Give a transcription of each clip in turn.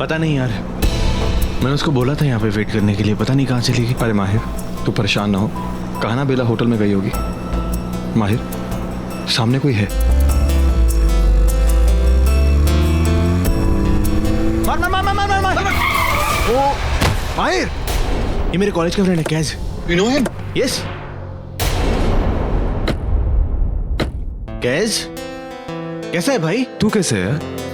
पता नहीं यार, मैंने उसको बोला था यहाँ पे वेट करने के लिए, पता नहीं कहाँ चली गई। अरे माहिर, तू परेशान ना हो, कहा ना बेला होटल में गई होगी। माहिर, सामने कोई है। मार मार मार मार मार मार मार। ओ माहिर, ये मेरे कॉलेज का फ्रेंड है कैज। You know him? यस कैज, कैसा है भाई? तू कैसे है?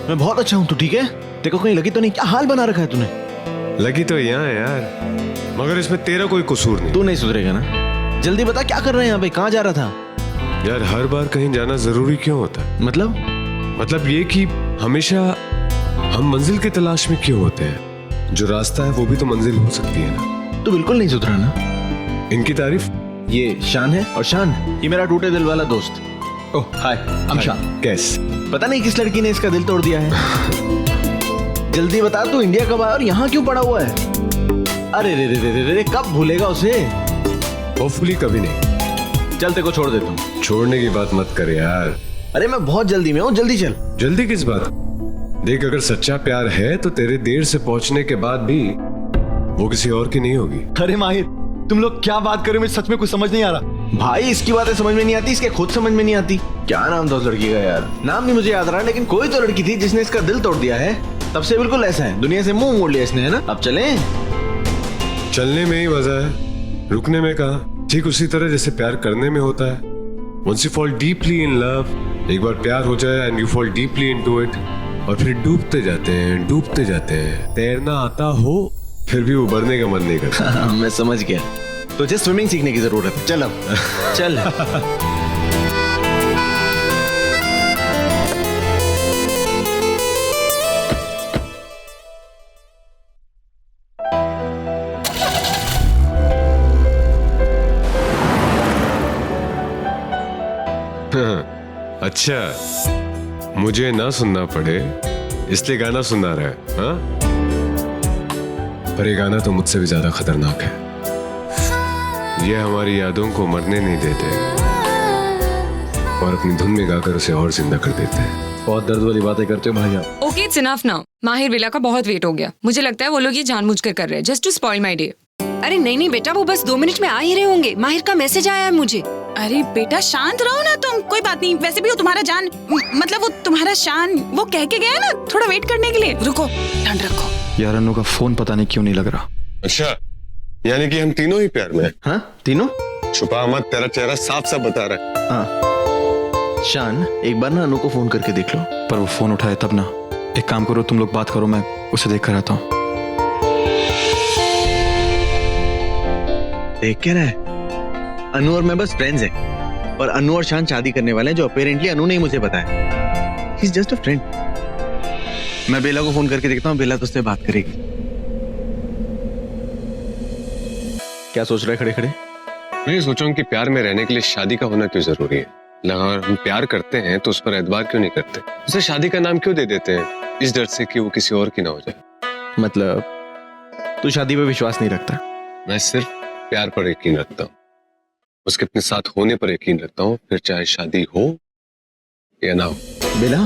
मैं बहुत अच्छा हूँ, तू ठीक है? तेरे को कहीं लगी तो नहीं? क्या हाल बना रखा है तूने? लगी तो यहाँ है यार, मगर इसमें तेरा कोई कसूर नहीं। तू नहीं सुधरेगा ना? जल्दी बता क्या कर रहे हैं यहाँ पे, कहाँ जा रहा था? यार हर बार कहीं जाना जरूरी क्यों होता है? मतलब ये कि हमेशा हम मंजिल की तलाश में क्यों होते हैं? जो रास्ता है वो भी तो मंजिल हो सकती है ना। तू बिल्कुल नहीं सुधरा ना? इनकी तारीफ। ये शान है, और शान ये मेरा टूटे दिल वाला दोस्त। ओह हाय, हम शान। कैस? पता नहीं किस लड़की ने इसका दिल तोड़ दिया है। जल्दी बता, तू इंडिया कब आया और यहाँ क्यों पड़ा हुआ है? अरे रे रे रे रे रे, कब भूलेगा उसे? होपफुली कभी नहीं। चल तेरे को छोड़ देता हूँ। छोड़ने की बात मत कर यार। अरे मैं बहुत जल्दी में हूँ, जल्दी चल। जल्दी किस बात? देख, अगर सच्चा प्यार है तो तेरे देर से पहुंचने के बाद भी वो किसी और की नहीं होगी। अरे माहिर, तुम लोग क्या बात कर रहे हो? मुझे सच में कुछ समझ नहीं आ रहा। भाई इसकी बातें समझ में नहीं आती, इसके खुद समझ में नहीं आती। क्या नाम था उस लड़की का यार? नाम नहीं मुझे याद रहा, लेकिन कोई तो लड़की थी जिसने इसका दिल तोड़ दिया है। तब से बिल्कुल ऐसा है, दुनिया से मुंह मोड़ लिया इसने, है ना? अब चलें? चलने में ही मजा है, रुकने में कहा। ठीक उसी तरह जैसे प्यार करने में होता है। Once you fall deeply in love, एक बार प्यार हो जाए and you fall deeply into it, और फिर डूबते जाते हैं। तैरना आता हो फिर भी उबरने का मन नहीं करता। मैं समझ गया, तुझे स्विमिंग सीखने की जरूरत है। चल अब चल। अच्छा, मुझे ना सुनना पड़े इसलिए गाना सुना रहा है, हाँ? पर ये गाना तो मुझसे भी ज्यादा खतरनाक है। ये हमारी यादों को मरने नहीं देते और अपनी धुन में गाकर उसे और जिंदा कर देते हैं। बहुत दर्द वाली बातें करते हो भाई आप। Okay, it's enough now. माहिर बेला का बहुत वेट हो गया। मुझे लगता है वो लोग ये जानबूझकर कर रहे हैं, just to spoil my day. अरे नहीं नहीं बेटा, वो बस 2 मिनट में आ ही रहे होंगे। माहिर का मैसेज आया है मुझे। अरे बेटा शांत रहो ना तुम, कोई बात नहीं। वैसे भी वो तुम्हारा जान, मतलब वो तुम्हारा शान, वो कह के गया ना थोड़ा वेट करने के लिए। रुको, ठंड रखो। यार अनु का फोन पता नहीं क्यों नहीं लग रहा। अच्छा, यानी कि हम तीनों ही प्यार में हैं। हाँ तीनों? छुपा मत, तेरा चेहरा साफ साफ बता रहा है। हाँ शान, एक बार ना अनु को फोन करके देख लो। पर वो फोन उठाए तब ना। एक काम करो, तुम लोग बात करो, मैं उसे देख कर आता हूँ। देख क्या रहा है? अनु और मैं बस फ्रेंड्स हैं, और अनु और शान शादी करने वाले हैं, जो अपेरेंटली अनु ने ही मुझे बताया। He is just a friend. मैं बेला को फोन करके देखता हूँ, बेला तो उससे बात करेगी। क्या सोच रहे खड़े खड़े? मैं ये सोच रहा हूँ कि प्यार में रहने के लिए शादी का होना क्यों जरूरी है। अगर हम प्यार करते हैं तो उस पर एतबार क्यों नहीं करते? उसे शादी का नाम क्यों दे देते हैं, इस डर से कि वो किसी और की ना हो जाए। मतलब तू शादी पे विश्वास नहीं रखता? मैं सिर्फ प्यार पर यकीन रखता हूँ, उसके अपने साथ होने पर यकीन रखता हूँ, फिर चाहे शादी हो या ना हो। Bela,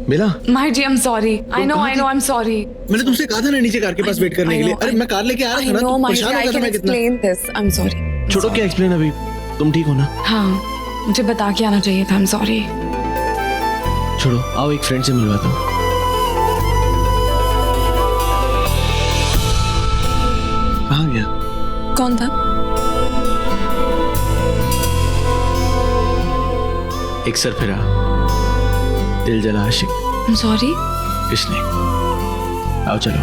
Bela, Mahir ji, I am sorry. I know I am sorry. मैंने तुमसे कहा था ना नीचे कार के पास वेट करने के लिए। अरे मैं कार लेके आ रहा था ना, तुम परेशान हो गया था मैं कितना। आई एम सॉरी। छोड़ो, क्या एक्सप्लेन, अभी तुम ठीक हो ना? हाँ, मुझे बता के आना चाहिए था। आई एम सॉरी। छोड़ो, आओ एक फ्रेंड से मिलवाता हूँ। कहाँ गया? कौन था? एक सर फिरा, दिल जला आशिक। आई एम सॉरी। किसने? आओ चलो।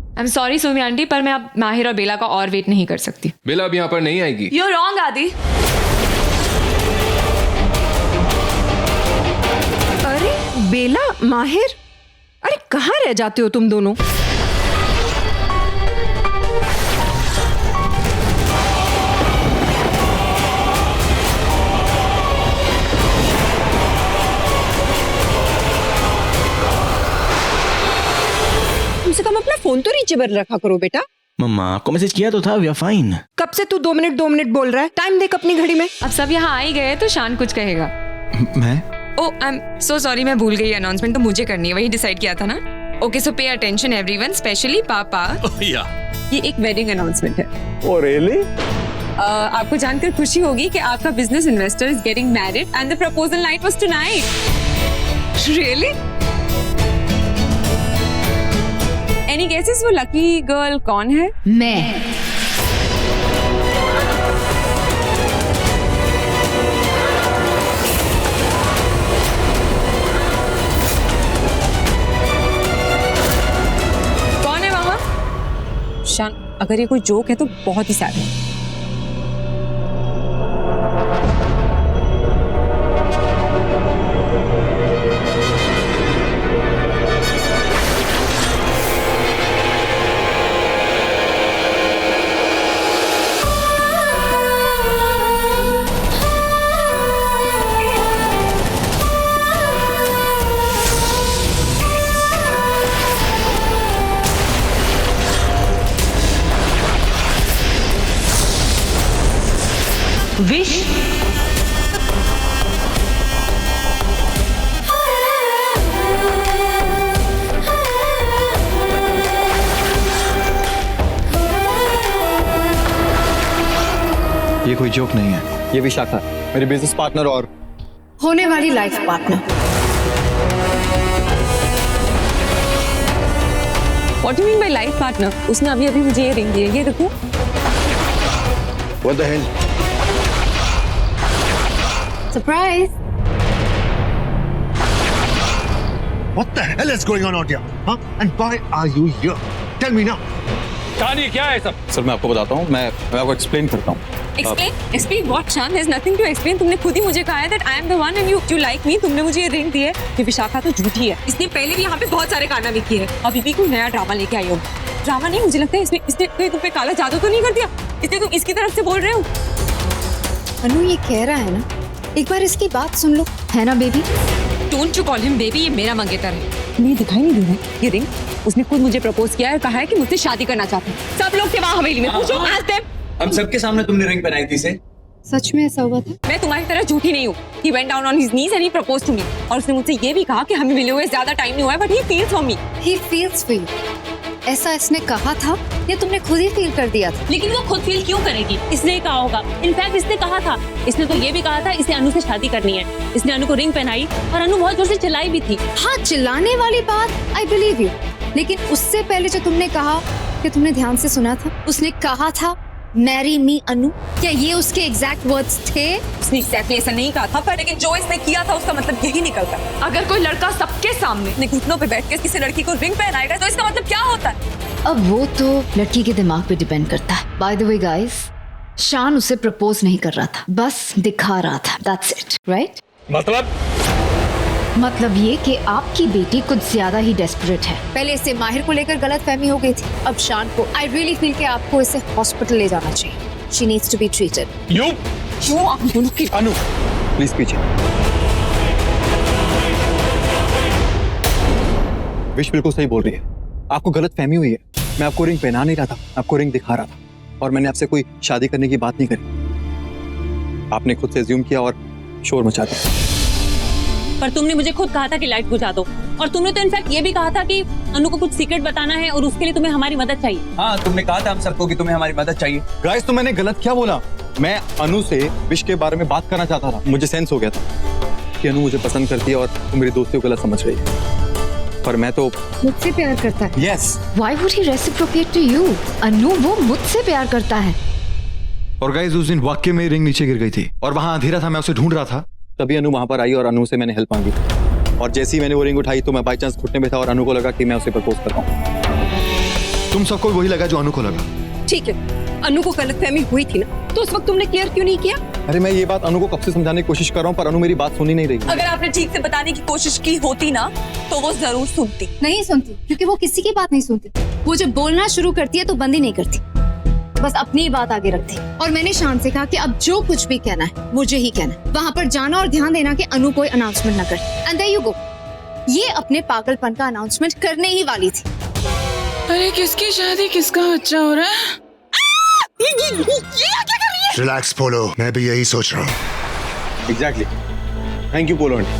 I am sorry Sumi aunty, पर मैं अब माहिर और बेला का और वेट नहीं कर सकती। बेला अब यहाँ पर नहीं आएगी। You're wrong, आदि। अरे बेला, माहिर, अरे कहाँ रह जाते हो तुम दोनों? कम से कम अपना फोन तो रीचेबल रखा करो बेटा। मम्मा आपको मैसेज किया तो था, वी आर फाइन। कब से तू 2 मिनट बोल रहा है? टाइम देख अपनी घड़ी में। अब सब यहाँ आ ही गए तो शान कुछ कहेगा। मैं ओ आई एम सो सॉरी, मैं भूल गई। अनाउंसमेंट तो मुझे करनी है, वही डिसाइड किया था ना। Okay so pay attention everyone, specially पापा। ये एक वेडिंग अनाउंसमेंट है। Oh really? आपको जानकर खुशी होगी कि आपका business investor is getting married and the proposal night was tonight. Really? Any guesses वो लकी गर्ल कौन है? मैं। कौन है वहां? शान, अगर ये कोई जोक है तो बहुत ही सैड है। विश। ये कोई जोक नहीं है। ये विशाखा, मेरी बिजनेस पार्टनर और होने वाली life partner. What do you mean by life partner? उसने अभी अभी मुझे ये रिंग दी है, ये देखो। What the hell? Surprise. What the hell is going on out here? Huh? And why are you here? Tell me now. कहानी क्या है सब? सर मैं आपको बताता हूँ, मैं आपको एक्सप्लेन करता हूँ। Explain what, Shan? There's nothing to explain. तुमने खुद ही मुझे कहा है that I am the one and you like me. तुमने मुझे ये रिंग दी है। ये विशाखा तो झूठी है। इसने पहले भी यहाँ पे बहुत सारे कारनामे किए हैं। अभी भी कोई नया ड्रामा लेके आई हो। ड्रामा नहीं, मुझे लगता है इसने कहीं तुम पे काला जादू तो नहीं कर दिया? इसलिए तुम इसकी तरफ से बोल रहे हो। अनु ये कह रहा है ना, एक बार इसकी बात सुन लो, है ना baby? Don't you call him baby, ये मेरा मंगेतर है। तुम्हें दिखाई नहीं दे रहा है ये रिंग? उसने खुद मुझे प्रपोज किया है और कहा है कि मुझसे शादी करना चाहता है। सब लोग थे वहाँ हवेली में, पूछो ask them। हम सबके सामने तुमने रिंग पहनाई थी इसे। सच में ऐसा हुआ था? मैं तुम्हारी तरह झूठी नहीं हूँ। He went down on his knees and he proposed to me। और उसने मुझसे ये भी कहा कि हमें मिले हुए ज्यादा टाइम नहीं हुआ है, but he feels for me। He feels for you। ऐसा इसने कहा था या तुमने खुद ही फील कर दिया था? लेकिन वो खुद फील क्यों करेगी? इसने कहा होगा। इनफैक्ट इसने कहा था, इसने तो ये भी कहा था इसे अनु से शादी करनी है। इसने अनु को रिंग पहनाई और अनु बहुत जोर से चिल्लाई भी थी। हाँ, चिल्लाने वाली बात आई बिलीव यू, लेकिन उससे पहले जो तुमने कहा कि तुमने ध्यान से सुना था, उसने कहा था मैरी मी अनु। क्या ये उसके एग्जैक्ट वर्ड्स थे? उसने एक्जैक्टली ऐसा नहीं कहा था, पर लेकिन जो इसने किया था उसका मतलब यही निकलता। अगर कोई लड़का सबके सामने अपने घुटनों पे बैठ के किसी लड़की को रिंग पहनाएगा तो इसका मतलब क्या होता है? अब वो तो लड़की के दिमाग पे डिपेंड करता है। बाय द वे गाइस, शान उसे प्रपोज नहीं कर रहा था, बस दिखा रहा था। That's it, right? मतलब ये कि आपकी बेटी कुछ ज्यादा ही डेस्परेट है। पहले इसे माहिर को लेकर गलतफहमी हो गई थी, अब शान को। आई रियली फील कि आपको इसे हॉस्पिटल ले जाना चाहिए। She needs to be treated. क्यों आप दोनों की? अनु प्लीज पीछे। विश बिल्कुल सही बोल रही है, आपको गलत फहमी हुई है। मैं आपको रिंग पहना नहीं रहा था, आपको रिंग दिखा रहा था। और मैंने आपसे कोई शादी करने की बात नहीं करी। आपने खुद से अज्यूम किया और शोर मचा दिया। पर तुमने मुझे खुद कहा था कि लाइट बुझा दो, और तुमने तो इनफैक्ट ये भी कहा था कि अनु को कुछ सीक्रेट बताना है और उसके लिए तुम्हें हमारी मदद चाहिए। हाँ, तुमने कहा था हम सबको कि तुम्हें हमारी मदद चाहिए। गाइस, तो मैंने गलत क्या बोला? मैं अनु से विश के बारे में बात करना चाहता था। मुझे सेंस हो गया था कि अनु मुझे पसंद करती है और वो मेरी दोस्ती को गलत समझ रही है, पर मैं तो मुझसे प्यार करता है। Yes. Why would he reciprocate to you? अनु वो मुझसे प्यार करता है। और गाइस, उस दिन वाकई में रिंग नीचे गिर गई थी और वहां अंधेरा था, मैं उसे ढूंढ रहा था। तभी अनु वहां पर आई और अनु से मैंने हेल्प मांगी। और जैसे ही मैंने वो रिंग उठाई तो मैं बाई चांस घुटने में था और अनु को लगा कि मैं उसे प्रपोज कर रहा हूँ। तुम सबको वही लगा जो अनु को लगा। ठीक है, अनु को गलतफहमी हुई थी ना, तो उस वक्त तुमने क्लियर क्यों नहीं किया? अरे मैं ये बात अनु को कब से समझाने की कोशिश कर रहा हूँ, पर अनु मेरी बात सुन ही नहीं रही। अगर आपने ठीक से बताने की कोशिश की होती ना तो वो जरूर सुनती। नहीं सुनती, क्योंकि वो किसी की बात नहीं सुनती। वो जब बोलना शुरू करती है तो बंद ही नहीं करती, बस अपनी ही बात आगे रखती। और मैंने शान से कहा कि अब जो कुछ भी कहना है मुझे ही कहना है। वहाँ पर जाना और ध्यान देना कि अनु कोई अनाउंसमेंट न करे। एंड देयर यू गो, ये अपने पागलपन का अनाउंसमेंट करने ही वाली थी। अरे किसकी शादी, किसका बच्चा हो रहा है? ये क्या कर रही है? रिलैक्स पोलो, मैं भी यही सोच रहा हूँ। Exactly. Thank you polo aunty.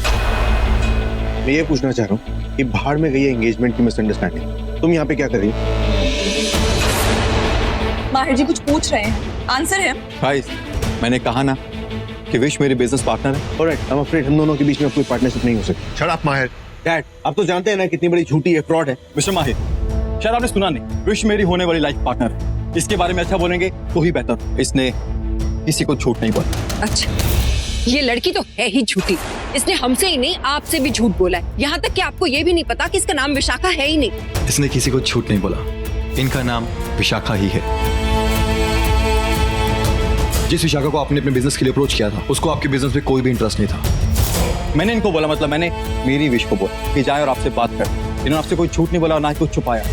मैं ये पूछना चाह रहा हूँ कि बाहर में गई एंगेजमेंट की मिसअंडरस्टैंडिंग, तुम यहाँ पे क्या कर रही हो? माहिर जी कुछ पूछ रहे हैं, आंसर है। गाइस, मैंने कहा ना कि विश मेरी बिजनेस पार्टनर है। ऑलराइट, आई एम अफ्रेड हम दोनों के बीच में कोई पार्टनरशिप नहीं हो सकती। शट अप माहिर। डैड, आप तो जानते हैं ना कितनी बड़ी झूठी है, फ्रॉड है। मिस्टर माहिर, शायद आपने सुना नहीं, विश मेरी होने वाली लाइफ पार्टनर है। इसके बारे में अच्छा बोलेंगे तो ही बेहतर। इसने किसी को झूठ नहीं बोला। अच्छा, ये लड़की तो है ही झूठी। इसने हमसे ही नहीं आपसे भी झूठ बोला है। यहाँ तक कि आपको ये भी नहीं पता कि इसका नाम विशाखा है ही नहीं। इसने किसी को झूठ नहीं बोला, इनका नाम विशाखा ही है। जिस विशाखा को आपने अपने बिजनेस के लिए अप्रोच किया था, उसको आपके बिजनेस में कोई भी इंटरेस्ट नहीं था। मैंने इनको बोला, मतलब मैंने मेरी विश को बोला कि जाए और आपसे बात कर। इन्होंने आपसे कोई झूठ नहीं बोला, ना ही कुछ छुपाया,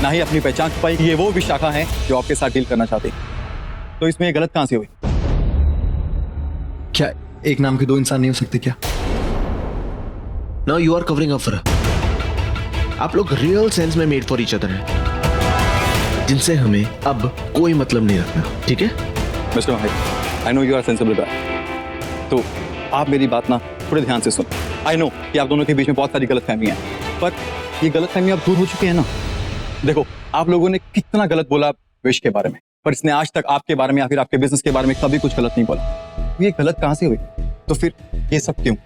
ना ही अपनी पहचान छुपाई कि ये वो विशाखा है जो आपके साथ डील करना चाहती। तो इसमें ये गलत कहां से हुई? क्या एक नाम के दो इंसान नहीं हो सकते क्या? Now you are covering up for her. आप लोग रियल सेंस में मेड फॉर ईच अदर हैं, जिनसे हमें अब कोई मतलब नहीं रखना, ठीक है? Mister Mahir, I know you are sensible guy, तो आप मेरी बात ना थोड़े ध्यान से सुनो। आई नो कि आप दोनों के बीच में बहुत सारी गलतफहमियां हैं, पर ये गलतफहमियां अब दूर हो चुकी है ना। देखो, आप लोगों ने कितना गलत बोला विश के बारे में, पर इसने आज तक आपके बारे में या फिर आपके बिजनेस के बारे में कभी कुछ गलत नहीं बोला। ये गलत कहां से हुई? तो फिर ये सब क्यों?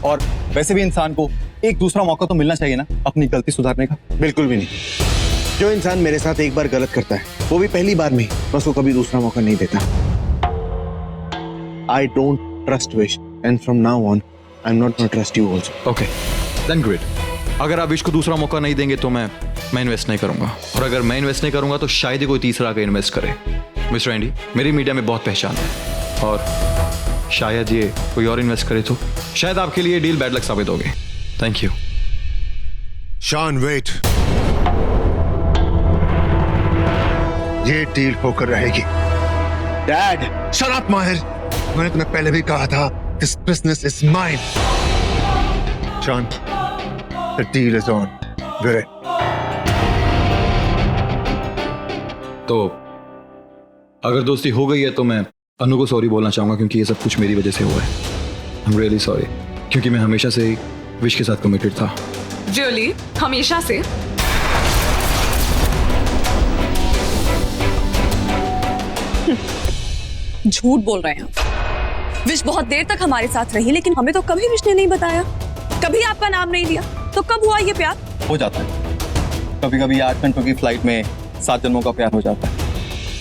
और वैसे भी इंसान को एक दूसरा मौका तो मिलना चाहिए ना अपनी गलती सुधारने का। बिल्कुल भी नहीं। जो इंसान मेरे साथ एक बार गलत करता है, वो भी पहली बार में, मैं उसको कभी दूसरा मौका नहीं देता। I don't trust Wish, and from now on, I'm not going to trust you also. Okay, then great. अगर आप विश को दूसरा मौका नहीं देंगे तो मैं इन्वेस्ट नहीं करूंगा, और अगर मैं इन्वेस्ट नहीं करूंगा तो शायद ही कोई तीसरा आके इन्वेस्ट करे। मिस्टर एंडी, मेरी मीडिया में बहुत पहचान है, और शायद ये कोई और इन्वेस्ट करे तो शायद आपके लिए डील बैड लक साबित होगी। Thank you. शॉन वेट, ये डील होकर रहेगी। Dad, शट अप माहिर, मैंने तुम्हें पहले भी कहा था, this business is mine. Shawn, the deal is on, we're in। तो अगर दोस्ती हो गई है तो मैं अनु को सॉरी बोलना चाहूंगा, क्योंकि ये सब कुछ मेरी वजह से हुआ है। आई एम रियली सॉरी, क्योंकि मैं हमेशा से ही विश के साथ कमिटेड था। रियली? हमेशा से? झूठ बोल रहे हैं। विश बहुत देर तक हमारे साथ रही, लेकिन हमें तो कभी विश ने नहीं बताया, कभी आपका नाम नहीं लिया। तो कब हुआ ये प्यार? हो जाता है कभी कभी, 8 घंटों की फ्लाइट में 7 जन्मों का प्यार हो जाता है।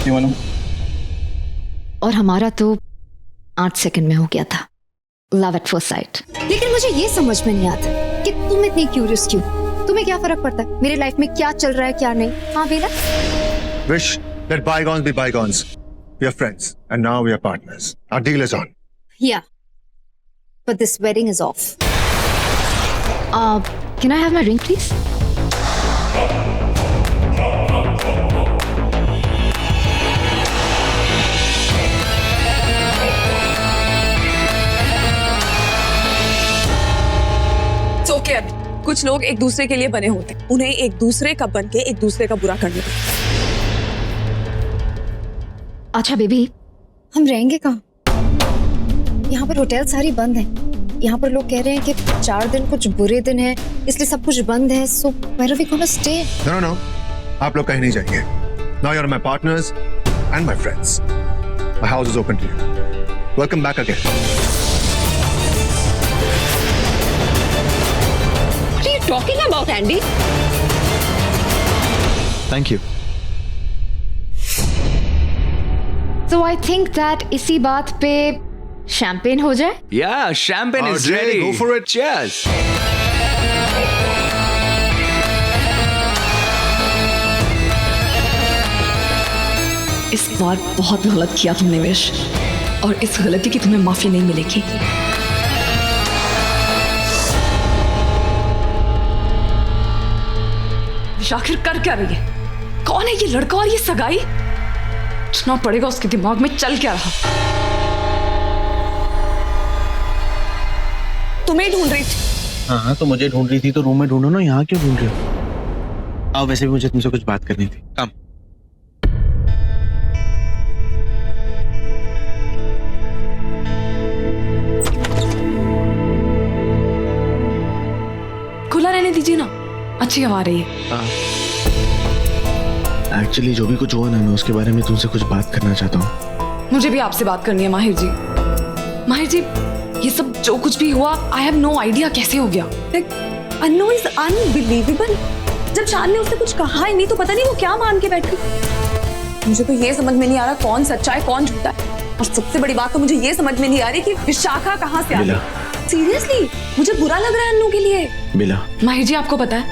क्यों अनु? और हमारा तो 8 सेकंड में हो गया था, लव एट फर्स्ट साइट। लेकिन मुझे ये समझ में नहीं आता कि तुम इतनी क्यूरियस क्यों? तुम्हें क्या फर्क पड़ता है मेरे लाइफ में क्या चल रहा है क्या नहीं? हाँ Bela? Wish, let bygones be bygones. We are friends and now we are partners. Our deal is on. Yeah, but this wedding is off. Can I have my ring, please? It's okay अभी। कुछ लोग एक दूसरे के लिए बने होते हैं, उन्हें एक दूसरे का बन के एक दूसरे का बुरा करने दो। अच्छा बेबी, हम रहेंगे कहाँ? यहाँ पर होटल सारी बंद हैं। यहाँ पर लोग कह रहे हैं कि 4 दिन कुछ बुरे दिन हैं, इसलिए सब कुछ बंद है। So where are we gonna stay? No. आप लोग कहीं नहीं जाएंगे। Now you're my partners and my friends. My house is open to you. Welcome back again. What are you talking about, Andy? Thank you. So I think that इसी बात पे champagne हो जाए? Yeah, champagne is Jay, ready. go for it. Cheers. इस बार बहुत गलत किया तुमने विश, और इस गलती की तुम्हें माफी नहीं मिलेगी। विश आखिर कर क्या रही है? कौन है ये लड़का और ये सगाई? सोचना पड़ेगा उसके दिमाग में चल क्या रहा। तुम्हें ढूंढ रही थी। हाँ, तो मुझे ढूंढ रही थी तो रूम में ढूंढो ना, यहाँ क्यों ढूंढ रही हो? आओ, वैसे भी मुझे तुमसे कुछ बात करनी थी। कम। खुला रहने दीजिए ना, अच्छी हवा आ रही है। एक्चुअली जो भी कुछ हुआ ना, मैं उसके बारे में तुमसे कुछ बात करना चाहता हूँ। मुझे भी आपसे बात करनी है माहिर जी। माहिर जी, ये सब जो कुछ भी हुआ, आई हैव नो आइडिया कैसे हो गया। अनु इज अनबिलीवेबल। जब शान ने उससे कुछ कहा ही नहीं तो पता नहीं वो क्या मान के बैठी। मुझे तो ये समझ में नहीं आ रहा कौन सच्चा है कौन झूठा है। और सबसे बड़ी बात तो मुझे ये समझ में नहीं आ रही कि विशाखा कहाँ से आ गई। सीरियसली मुझे बुरा लग रहा है अन्नू के लिए। बिला, माहिर जी आपको पता है,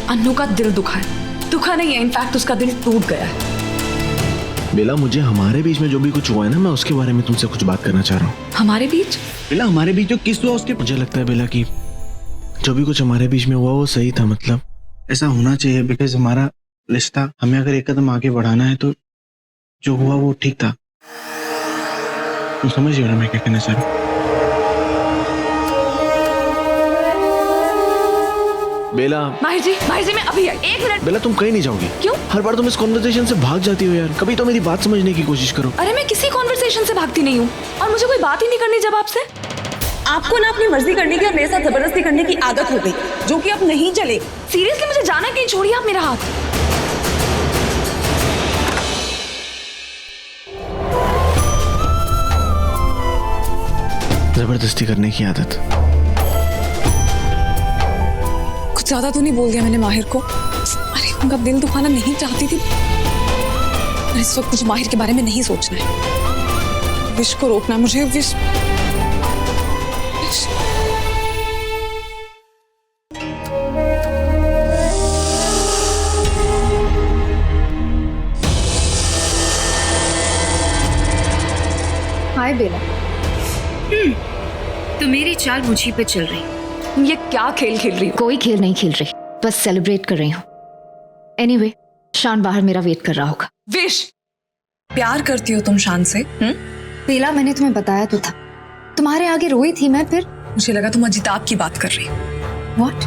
अन्नू का दिल दुखा है। दुखा नहीं है, इनफैक्ट उसका दिल टूट गया है। बिला, मुझे हमारे बीच में जो भी कुछ हुआ है ना, मैं उसके बारे में तुमसे कुछ बात करना चाह रहा हूँ। हमारे बीच? बिला, हमारे बीच जो किस हुआ उसके, मुझे लगता है बिला कि जो भी कुछ हमारे बीच में हुआ वो सही था। मतलब ऐसा होना चाहिए, बिकॉज हमारा रिश्ता, हमें अगर एक कदम आगे बढ़ाना है तो जो हुआ वो ठीक था। तुम समझ रहे हो ना मैं क्या कहना चाह रहा हूँ? बेला, माहिर जी मैं अभी आई, 1 मिनट। बेला, तुम कहीं नहीं जाओगी। क्यों? हर बार तुम इस कॉन्वर्सेशन से भाग जाती हो यार। कभी तो मेरी बात समझने की कोशिश करो। अरे मैं किसी कॉन्वर्सेशन से भागती नहीं हूँ, और मुझे कोई बात ही नहीं करनी जब आपसे। आपको ना अपनी मर्जी करने की और मेरे साथ जबरदस्ती करने की आदत हो गई, जो कि अब नहीं चलेगी। सीरियसली मुझे जाना कहीं, छोड़िए आप मेरा हाथ। जबरदस्ती करने की आदत। कुछ ज्यादा तो नहीं बोल दिया मैंने माहिर को? अरे उनका दिल दुखाना नहीं चाहती थी। और इस वक्त मुझे माहिर के बारे में नहीं सोचना है। विश को रोकना है मुझे। विश हाय बेला। तो मेरी चाल मुझी पे चल रही। ये क्या खेल खेल रही हो? कोई खेल नहीं खेल रही, बस सेलिब्रेट कर रही हूँ। एनीवे, शान बाहर मेरा वेट कर रहा होगा। विश, प्यार करती हो तुम शान से? बेला, मैंने तुम्हें बताया तो था, तुम्हारे आगे रोई थी मैं। फिर मुझे लगा तुम अजिताभ की बात कर रही हो। व्हाट?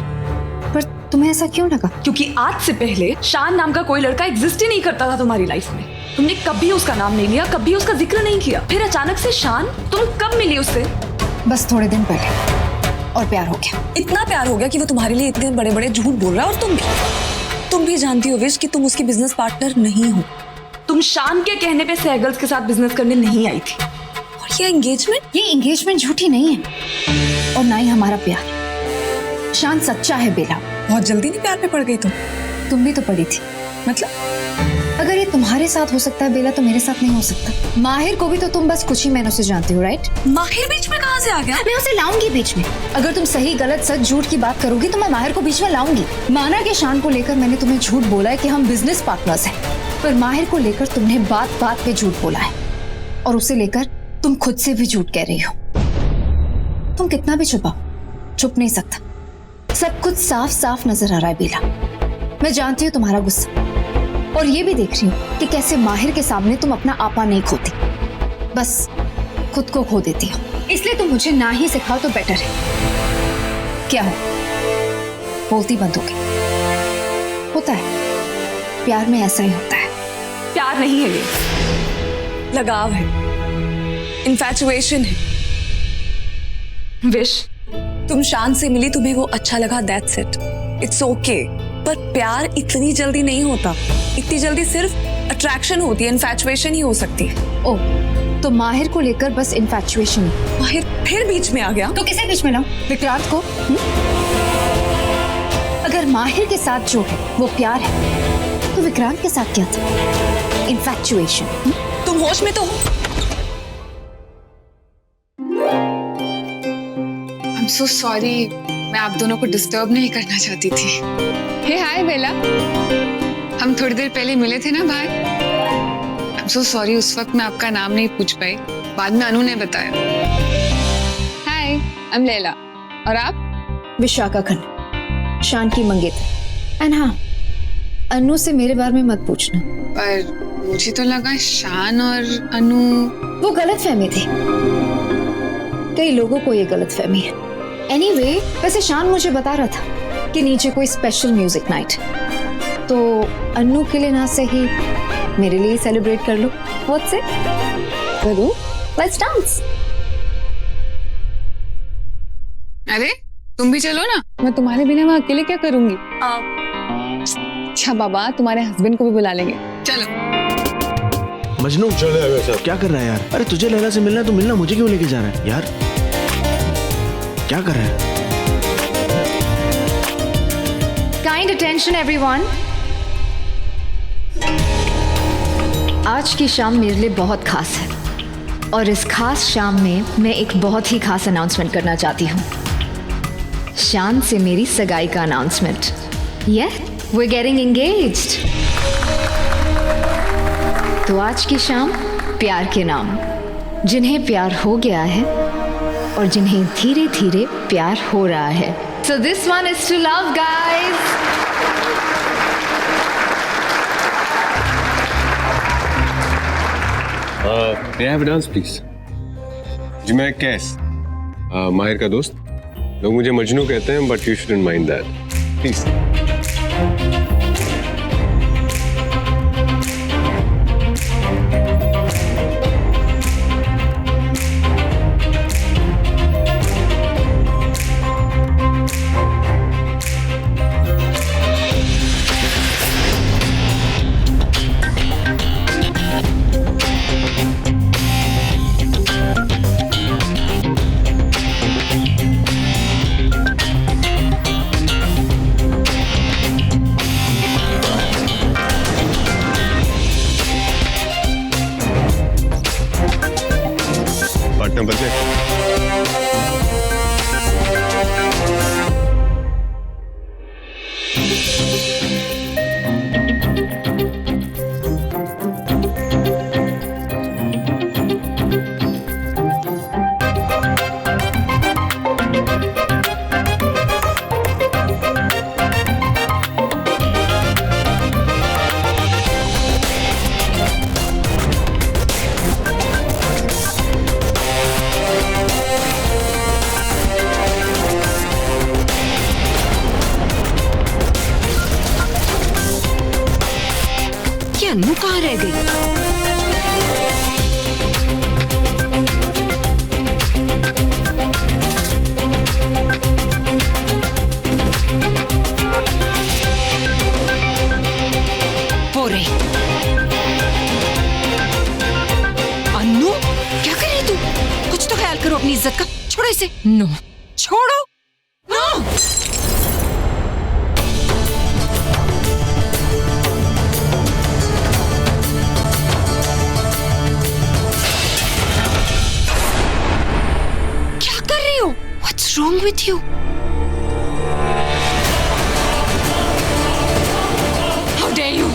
पर तुम्हें ऐसा क्यों लगा? क्योंकि आज से पहले शान नाम का कोई लड़का एग्जिस्ट ही नहीं करता था तुम्हारी लाइफ में। तुमने कभी उसका नाम नहीं लिया, कभी उसका जिक्र नहीं किया। फिर अचानक से शान, तुम कब मिली उससे? बस थोड़े दिन पहले, और प्यार हो गया। इतना प्यार हो गया कि वो तुम्हारे लिए इतने बड़े बड़े झूठ बोल रहा है। और तुम भी जानती हो विश कि तुम उसकी बिजनेस पार्टनर नहीं हो। तुम शान के कहने पे सहगल्स के साथ बिजनेस करने नहीं आई थी। और ये एंगेजमेंट झूठी नहीं है, और ना ही हमारा प्यार। शान सच्चा है बेला। बहुत जल्दी नहीं प्यार पे पड़ गई तुम भी तो पड़ी थी। मतलब अगर ये तुम्हारे साथ हो सकता है बेला, तो मेरे साथ नहीं हो सकता। माहिर को भी तो तुम बस कुछ ही महीनों से जानती हो, राइट? माहिर बीच में कहाँ से आ गया? मैं उसे लाऊंगी बीच में। अगर तुम सही गलत सच झूठ की बात करोगी तो मैं माहिर को बीच में लाऊंगी। माना कि शान को लेकर मैंने तुम्हें झूठ बोला है कि हम बिजनेस पार्टनर्स हैं, पर माहिर को लेकर तुमने बात बात पे झूठ बोला है, और उसे लेकर तुम खुद से भी झूठ कह रही हो। तुम कितना भी छुपाओ, छुप नहीं सकता। सब कुछ साफ साफ नजर आ रहा है बेला। मैं जानती हूँ तुम्हारा गुस्सा, और ये भी देख रही हूँ कि कैसे माहिर के सामने तुम अपना आपा नहीं खोती, बस खुद को खो देती हो। इसलिए तुम मुझे ना ही सिखाओ तो बेटर है। क्या हो, बोलती बंद हो गई? होता है, प्यार में ऐसा ही होता है। प्यार नहीं है ये, लगाव है, इन्फैचुएशन है। विश, तुम शान से मिली, तुम्हें वो अच्छा लगा, दैट्स इट, इट्स ओके। पर प्यार इतनी जल्दी नहीं होता। इतनी जल्दी सिर्फ अट्रैक्शन होती है, इन्फैचुएशन ही हो सकती है। ओह, तो माहिर को लेकर बस इन्फैचुएशन? माहिर फिर बीच में आ गया? तो किसे बीच में लाऊं? विक्रांत को? अगर माहिर के साथ जो है वो प्यार है, तो विक्रांत के साथ क्या था? इन्फैचुएशन। तुम होश में तो हो? I'm so sorry, मैं आप दोनों को डिस्टर्ब नहीं करना चाहती थी। हे हाय बेला, हम थोड़ी देर पहले मिले थे ना बाहर। I'm so sorry, उस वक्त मैं आपका नाम नहीं पूछ पाई, बाद में अनु ने बताया। हाय, I'm लैला, और आप? विशाखा खन्ना, शान की मंगेतर। एंड हाँ, अनु से मेरे बारे में मत पूछना। पर मुझे तो लगा शान और अनु। वो गलतफहमी थी, कई लोगों को ये गलतफहमी है। एनीवे, वैसे शान मुझे बता रहा था कि नीचे कोई स्पेशल म्यूजिक नाइट। तो अन्नू के लिए ना सही मेरे लिए सेलिब्रेट कर लो। What's it? करूं? Let's dance. अरे तुम भी चलो ना, मैं तुम्हारे बिना वहाँ अकेले क्या करूंगी। अच्छा बाबा, तुम्हारे हस्बैंड को भी बुला लेंगे, चलो। मजनू क्या कर रहा है यार? अरे तुझे लैला से मिलना है तो मिलना, मुझे क्यों लेके जा रहा है यार? क्या कर रहा है? Kind attention everyone. आज की शाम मेरे लिए बहुत खास है और इस खास शाम में मैं एक बहुत ही खास अनाउंसमेंट करना चाहती हूँ। शान से मेरी सगाई का अनाउंसमेंट। We getting engaged. तो आज की शाम प्यार के नाम, जिन्हें प्यार हो गया है और जिन्हें धीरे धीरे प्यार हो रहा है। So this one is to love guys. May I have a dance, please? जी मैं कैस, माहिर का दोस्त। लोग मुझे मजनू कहते हैं, but you shouldn't mind that, please. Partner बचे। अन्नू कहाँ रह गई? हो रही। अन्नू क्या कर रही तू? कुछ तो ख्याल करो अपनी इज्जत का। छोड़ो इसे। नो छोड़ो। No. What's wrong with you? How dare you?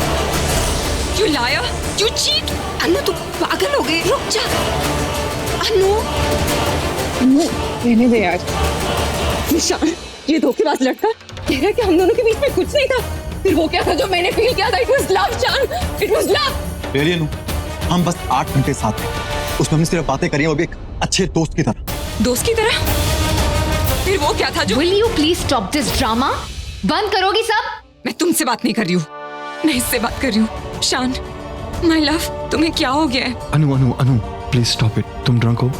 You liar! You cheat! Annu तू पागल हो गई। रुक जा। अन्नू रहने दे यार। निशान, ये धोखेबाज लड़का कह रहा है कि हम दोनों के बीच में कुछ नहीं था। फिर वो क्या था जो मैंने फील किया था? It was love, Shan. It was love. Really Anu, हम बस 8 घंटे साथ थे। उसमें हमने सिर्फ बातें करी हैं, वो भी एक अच्छे दोस्त की तरह। दोस्त की तरह? फिर वो क्या था जो? Will you please stop this drama? बंद करोगी सब? मैं तुमसे बात नहीं कर रही हूँ, मैं इससे बात कर रही हूँ। शान, माय लव, तुम्हें क्या हो गया है? अनु अनु अनु प्लीज स्टॉप इट। तुम ड्रंक हो,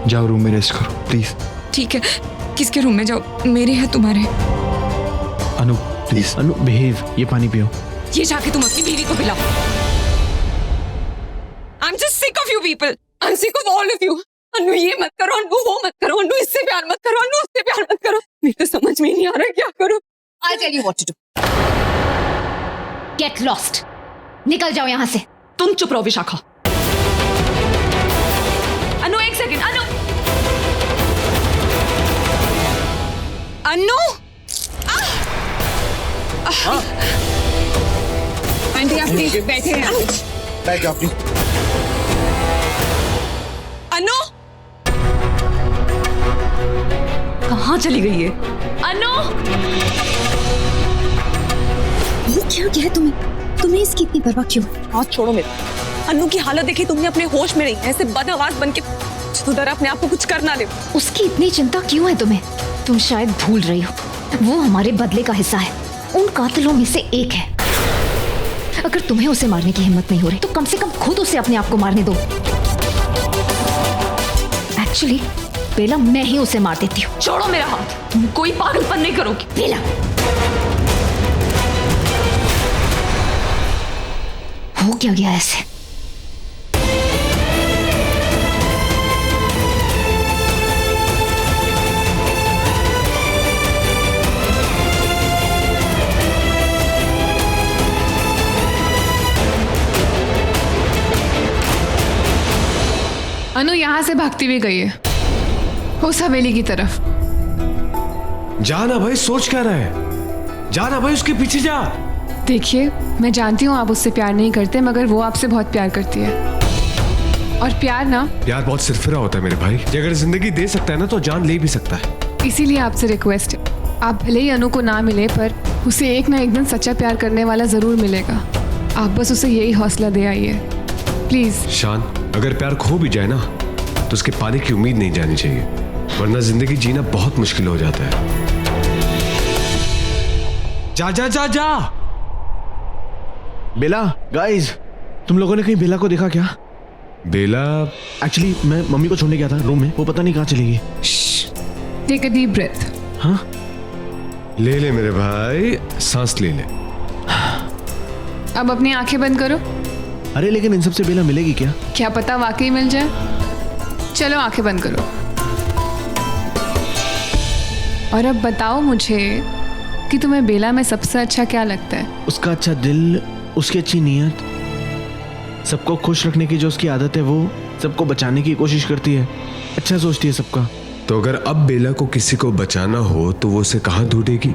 जाओ रूम में रेस्ट करो प्लीज। ठीक है, किसके रूम में जाओ? मेरे है तुम्हारे? अनु प्लीज। अनु बिहेव, ये पानी पियो। ये जाके तुम अपनी बीवी को पिलाओ। I'm just sick of you people. I'm sick of all of you. अनु ये मत करो, अनु वो मत करो, अनु इससे प्यार मत करो, अनु उससे प्यार मत करो। मेरे तो समझ में नहीं आ रहा क्या करूं। I'll tell you what to do. Get lost. निकल जाओ यहाँ से। तुम चुप रहो विशाखा। अनु एक सेकंड। अनु अन्नू आंटी आप प्लीज बैठे हैं। बैठ जाओ प्लीज। अन्नू कहाँ चली गई है? अनु ये क्या किया तुम्हें? तुम्हें इसकी इतनी परवाह क्यों? हाथ छोड़ो मेरे। अनु की हालत देखी तुमने? अपने होश में नहीं, ऐसे बदआवाज बन के सुधर अपने आप को कुछ कर ना दे। उसकी इतनी चिंता क्यों है तुम्हें? तुम शायद भूल रही हो, वो हमारे बदले का हिस्सा है, उन कातिलों में से एक है। अगर तुम्हें उसे मारने की हिम्मत नहीं हो रही तो कम से कम खुद उसे अपने आप को मारने दो। एक्चुअली बेला, मैं ही उसे मार देती हूँ। छोड़ो मेरा हाथ, तुम कोई पागलपन नहीं करोगी। बेला, हो क्या गया ऐसे? अनु यहाँ से भागती हुई गई है उस हवेली की तरफ। जाना भाई, सोच क्या रहा है? जाना भाई, उसके पीछे जा। देखिए, मैं जानती हूँ आप उससे प्यार नहीं करते, मगर वो आपसे बहुत प्यार करती है। और प्यार ना, प्यार बहुत सिरफिरा होता है मेरे भाई। ये अगर जिंदगी दे सकता है ना तो जान ले भी सकता है। इसीलिए आपसे रिक्वेस्ट है, आप भले ही अनु को ना मिले पर उसे एक ना एक दिन सच्चा प्यार करने वाला जरूर मिलेगा। आप बस उसे यही हौसला दे आइए प्लीज। शान, अगर प्यार खो भी जाए ना तो उसके पाने की उम्मीद नहीं जानी चाहिए, वरना जिंदगी जीना बहुत मुश्किल हो जाता है। जा जा जा जा। बेला, गाइस, तुम लोगों ने कहीं बेला को देखा क्या? बेला? एक्चुअली मैं मम्मी को छोड़ने गया था रूम में, वो पता नहीं कहाँ चली गई। Take a deep breath. हाँ, ले ले मेरे भाई, सांस ले ले। अब अपनी आंखें बंद करो। अरे लेकिन इन सब से बेला मिलेगी क्या? क्या पता वाकई मिल जाए। चलो आंखें बंद करो और अब बताओ मुझे कि तुम्हें बेला में सबसे अच्छा क्या लगता है? उसका अच्छा दिल, उसकी अच्छी नीयत, सबको खुश रखने की जो उसकी आदत है, वो सबको बचाने की कोशिश करती है, अच्छा सोचती है सबका। तो अगर अब बेला को किसी को बचाना हो तो वो उसे कहाँ ढूंढेगी?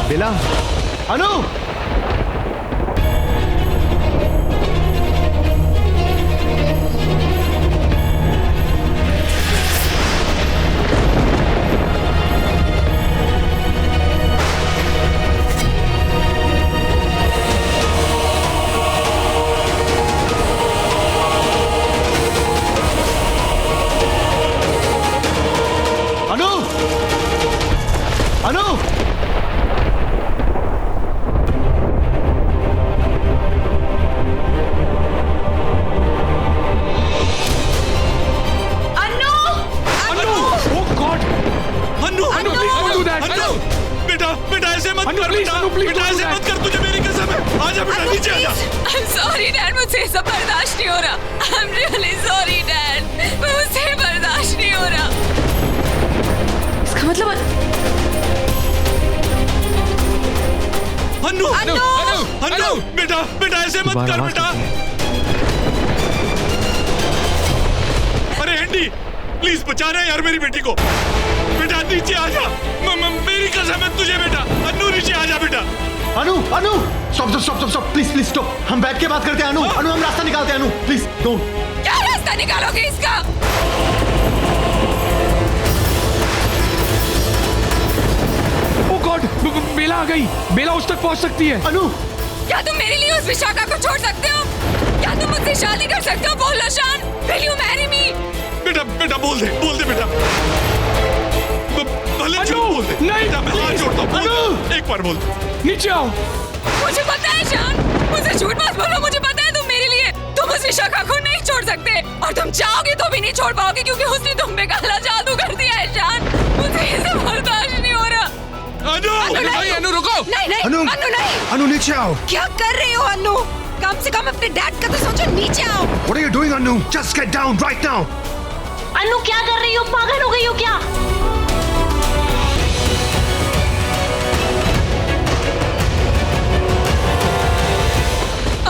बेला, अनु! अनु! अनु! सॉरी डैड, मुझसे ये सब बर्दाश्त नहीं हो रहा। I am really sorry dad, मुझसे बर्दाश्त नहीं हो रहा। इसका मतलब अन्नू, अन्नू, अन्नू, बेटा, बेटा ऐसे मत कर बेटा। अरे एंडी, प्लीज बचाना यार मेरी बेटी को। बेटा नीचे आ जा, मेरी कसम है तुझे बेटा। अन्नू नीचे आ जा बेटा। Anu, Anu, stop stop stop stop, please please stop. हम बैठ के बात करते हैं अनु। अनु, हम रास्ता निकालते हैं अनु, प्लीज डोंट। क्या रास्ता निकालोगे इसका? ओ गॉड, बेला आ गई। बेला उस तक पहुंच सकती है। अनु, क्या तुम मेरे लिए उस विशाखा को छोड़ सकते हो? क्या तुम मुझसे शादी कर सकते हो? बोलो शान, विल यू मैरी मी? बेटा, बेटा बोल दे बेटा। भले झूठ बोल दे। नहीं, मैं हाथ जोड़ता हूँ, एक बार बोल। नीचे आओ। मुझे पता है शान, मुझे झूठ मत बोलो। मुझे पता है तुम मेरे लिए, तुम उस विशाखा को नहीं छोड़ सकते, और तुम चाहोगे तो भी नहीं छोड़ पाओगे, क्योंकि उसने तुम पे काला जादू कर दिया है शान। मुझे ये बर्दाश्त नहीं हो रहा। अनु रुको। नहीं नहीं अनु, अनु नहीं। अनु नीचे आओ। क्या कर रही हो अनु? कम से कम अपने डैड का तो सोचो, नीचे आओ। What are you doing, Anu? Just get down right now. अनु क्या कर रही हो? पागल हो गई हो क्या?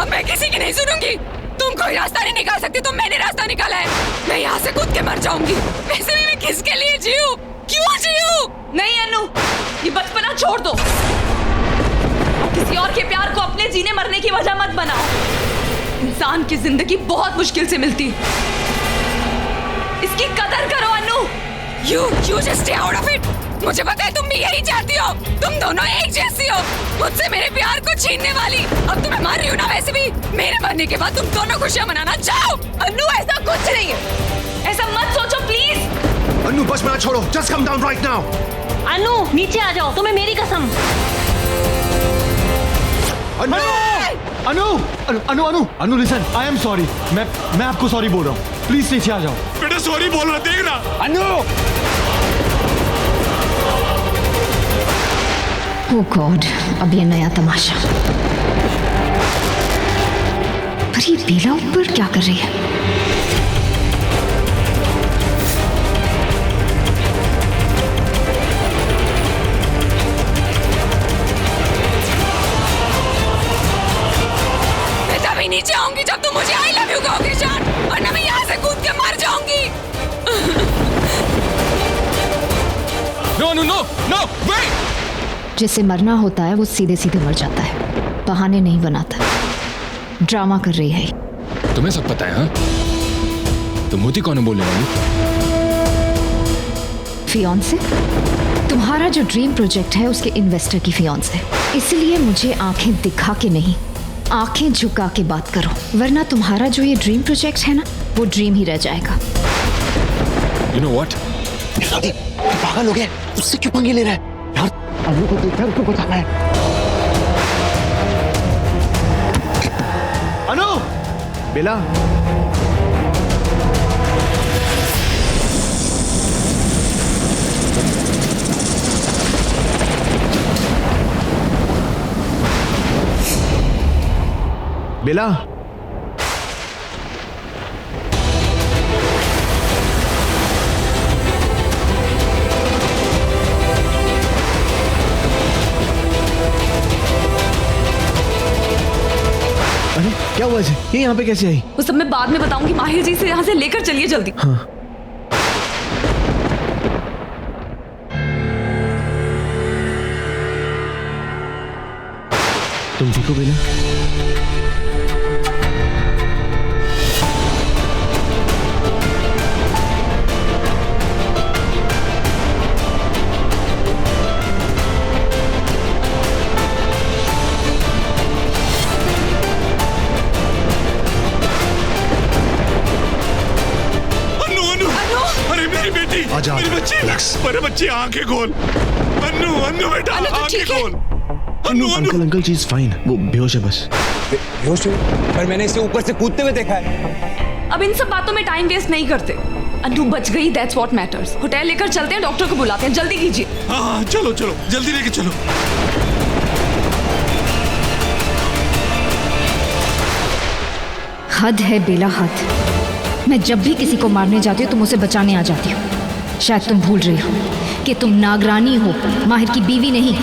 अब मैं किसी की नहीं सुनूंगी। तुम कोई रास्ता नहीं निकाल सकती, तो मैंने रास्ता निकाला है। मैं यहाँ से कूद के मर जाऊंगी। वैसे भी मैं किसके लिए जीऊं? क्यों जीऊं? नहीं अनु, ये बचपना छोड़ दो। किसी और के प्यार को अपने जीने मरने की वजह मत बनाओ। इंसान की जिंदगी बहुत मुश्किल से मिलती है, इसकी कदर करो अनु। You just stay out of it। मुझे पता है तुम भी यही चाहती हो। तुम दोनों एक जैसी हो, मुझसे मेरे प्यार को छीनने वाली। अब तो मैं मर रही हूँ ना, वैसे भी मेरे मरने के बाद तुम दोनों खुशियाँ मनाना जाओ। अनु ऐसा कुछ नहीं है, ऐसा मत सोचो प्लीज। अनु बचपना छोड़ो, just come down right now। अनु नीचे आ जाओ, तुम्हें मेरी कसम। अनु अनु अनु अनु अनु अनु लिसन, आई एम सॉरी। मैं आपको सॉरी बोल रहा हूँ, प्लीज नीचे आ जाओ। बेटा सॉरी बोल रहा, देख रहा। अनु ओह गॉड, अब ये नया तमाशा। पर ये बेला ऊपर क्या कर रही है? मैं तभी नीचे आऊंगी जब तुम मुझे आई लव यू कहोगे शान, वरना मैं यहाँ से कूद के मर जाऊंगी। No no no no wait. जिसे मरना होता है वो सीधे सीधे मर जाता है, बहाने नहीं बनाता। ड्रामा कर रही है। तुम्हें सब पता है? हाँ, तुम होती कौन बोलने वाली? फियांसे? तुम्हारा जो ड्रीम प्रोजेक्ट है उसके इन्वेस्टर की फियांसे। इसलिए मुझे आंखें दिखा के नहीं, आंखें झुका के बात करो, वरना तुम्हारा जो ये ड्रीम प्रोजेक्ट है ना, वो ड्रीम ही रह जाएगा। You know what? पागल हो गया, उससे क्यों पंगे ले रहा है? यार अनु को देखकर उसको बताना है। अनु बेला, बेला, अरे क्या हुआ इसे? ये यहाँ पे कैसे आई? वो सब मैं बाद में बताऊंगी। माहिर जी से यहाँ से लेकर चलिए जल्दी। हाँ। तुम ठीक हो बेला? आजा, मेरी बच्ची, relax। मेरे बच्ची आंखें खोल। अन्नू अन्नू बेटा आंखें खोल। Annu Annu uncle uncle she is fine, वो बेहोश है बस। बेहोश है? पर मैंने इसे ऊपर से कूदते हुए देखा है। अब इन सब बातों में टाइम वेस्ट नहीं करते। अनु बच गई, दैट्स व्हाट मैटर्स। होटल लेकर चलते हैं, डॉक्टर को बुलाते हैं, जल्दी कीजिए। हाँ चलो चलो जल्दी लेके चलो। हद है बेला, हद। मैं जब भी किसी को मारने जाती हूँ तुम उसे बचाने आ जाती हो। शायद तुम भूल रही हो कि तुम नागरानी हो, माहिर की बीवी नहीं।